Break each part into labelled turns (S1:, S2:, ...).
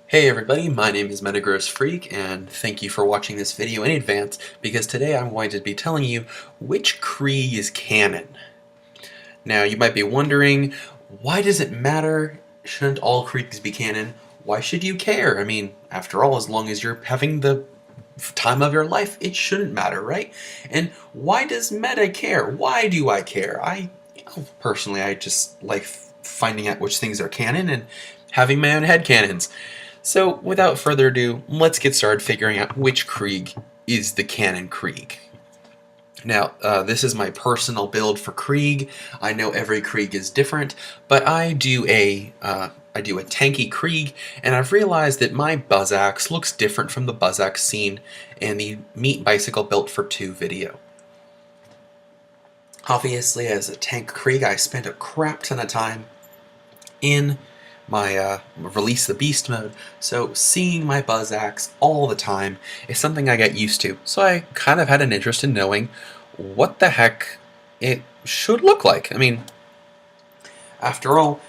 S1: Hey everybody, my name is Metagross Freak, and thank you for watching this video in advance, because today I'm going to be telling you which Krieg is canon. Now, you might be wondering, why does it matter? Shouldn't all Kriegs be canon? Why should you care? I mean, after all, as long as you're having the time of your life, it shouldn't matter, right? And why does meta care? Why do I care? Personally, I just like finding out which things are canon and having my own headcanons. So, without further ado, let's get started figuring out which Krieg is the canon Krieg. Now, this is my personal build for Krieg. I know every Krieg is different, but I do a tanky Krieg, and I've realized that my buzz axe looks different from the buzz axe seen in the Meat Bicycle Built for 2 video. Obviously, as a tank Krieg, I spent a crap ton of time in my Release the Beast mode, so seeing my buzz axe all the time is something I got used to, so I kind of had an interest in knowing what the heck it should look like. I mean, after all,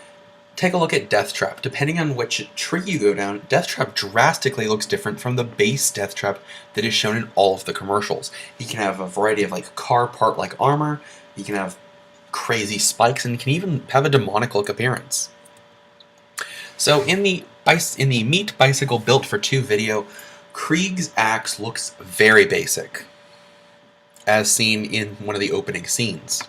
S1: take a look at Deathtrap. Depending on which tree you go down, Deathtrap drastically looks different from the base Deathtrap that is shown in all of the commercials. You can have a variety of like car part-like armor, you can have crazy spikes, and you can even have a demonic look appearance. So in the Meat Bicycle Built for 2 video, Krieg's axe looks very basic, as seen in one of the opening scenes.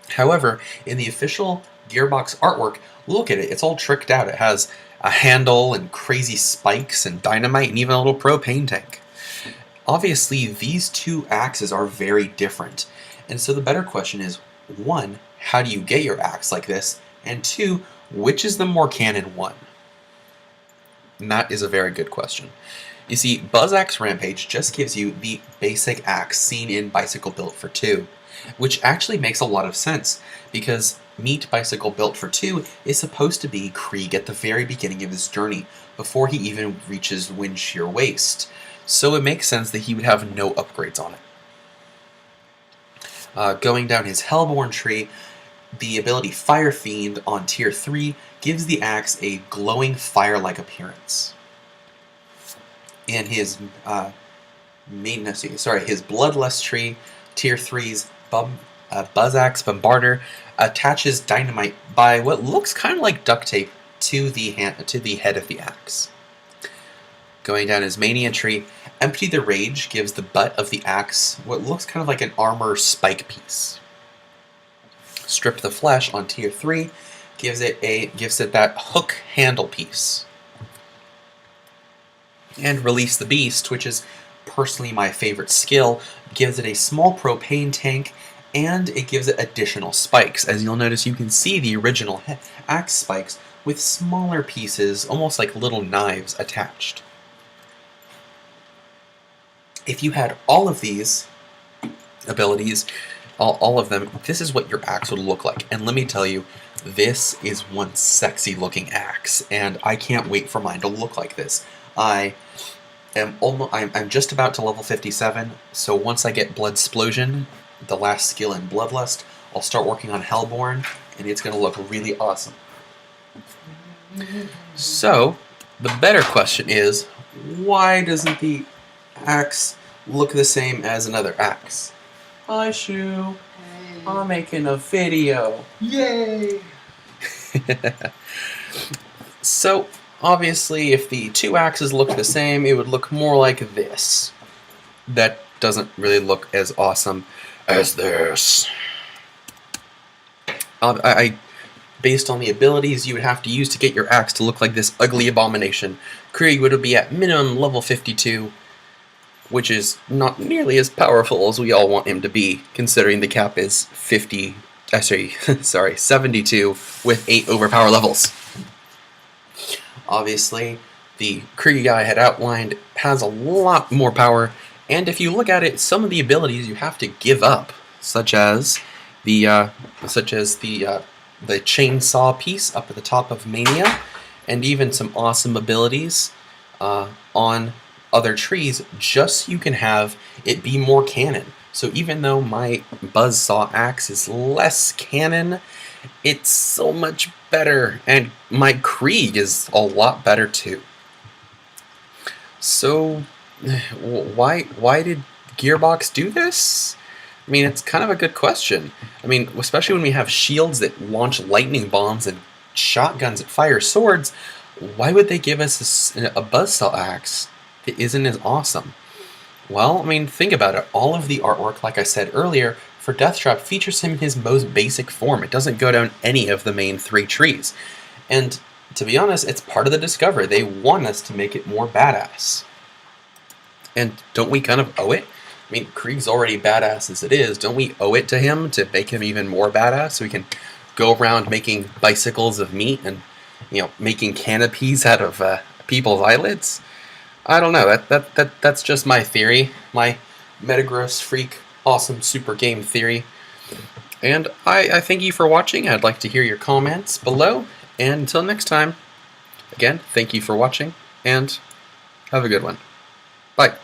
S1: However, in the official Gearbox artwork, look at it, it's all tricked out. It has a handle and crazy spikes and dynamite and even a little propane tank. Obviously, these two axes are very different, and so the better question is, 1, how do you get your axe like this? And 2, which is the more canon one? And that is a very good question. You see, Buzz Axe Rampage just gives you the basic axe seen in Bicycle Built for 2, which actually makes a lot of sense, because Meat Bicycle Built for 2 is supposed to be Krieg at the very beginning of his journey, before he even reaches Wind Shear Waste, so it makes sense that he would have no upgrades on it. Going down his Hellborn tree, the ability Fire Fiend on Tier 3 gives the axe a glowing fire-like appearance. And his his Bloodlust tree, Tier 3's Buzz Axe Bombarder, attaches dynamite by what looks kind of like duct tape to the head of the axe. Going down his Mania tree, Empty the Rage gives the butt of the axe what looks kind of like an armor spike piece. Strip the Flesh on Tier 3 gives it that hook handle piece. And Release the Beast, which is personally my favorite skill, gives it a small propane tank, and it gives it additional spikes. As you'll notice, you can see the original axe spikes with smaller pieces, almost like little knives, attached. If you had all of these abilities, all of them, this is what your axe would look like. And let me tell you, this is one sexy looking axe, and I can't wait for mine to look like this. I'm just about to level 57, so once I get Bloodsplosion, the last skill in Bloodlust, I'll start working on Hellborn, and it's going to look really awesome. So, the better question is, why doesn't the axe look the same as another axe? Hi, Shu. Hey. I'm making a video. Yay! So, obviously, if the two axes look the same, it would look more like this. That doesn't really look as awesome as this. Based on the abilities you would have to use to get your axe to look like this ugly abomination, Krieg would be at minimum level 52, which is not nearly as powerful as we all want him to be, considering the cap is 72 with 8 overpower levels. Obviously, the Krieg I had outlined has a lot more power, and if you look at it, some of the abilities you have to give up, such as the chainsaw piece up at the top of Mania, and even some awesome abilities on other trees, just so you can have it be more canon. So even though my Buzzsaw axe is less canon, it's so much better, and my Krieg is a lot better too. So, why did Gearbox do this? I mean, it's kind of a good question. I mean, especially when we have shields that launch lightning bombs and shotguns that fire swords, why would they give us a buzzsaw axe that isn't as awesome? Well, I mean, think about it. All of the artwork, like I said earlier, for Deathtrap features him in his most basic form. It doesn't go down any of the main 3 trees. And to be honest, it's part of the Discover. They want us to make it more badass. And don't we kind of owe it? I mean, Krieg's already badass as it is. Don't we owe it to him to make him even more badass so we can go around making bicycles of meat and, making canopies out of people's eyelids? I don't know. That's just my theory. My Metagross Freak awesome super game theory. And I thank you for watching. I'd like to hear your comments below. And until next time, again, thank you for watching, and have a good one. Bye.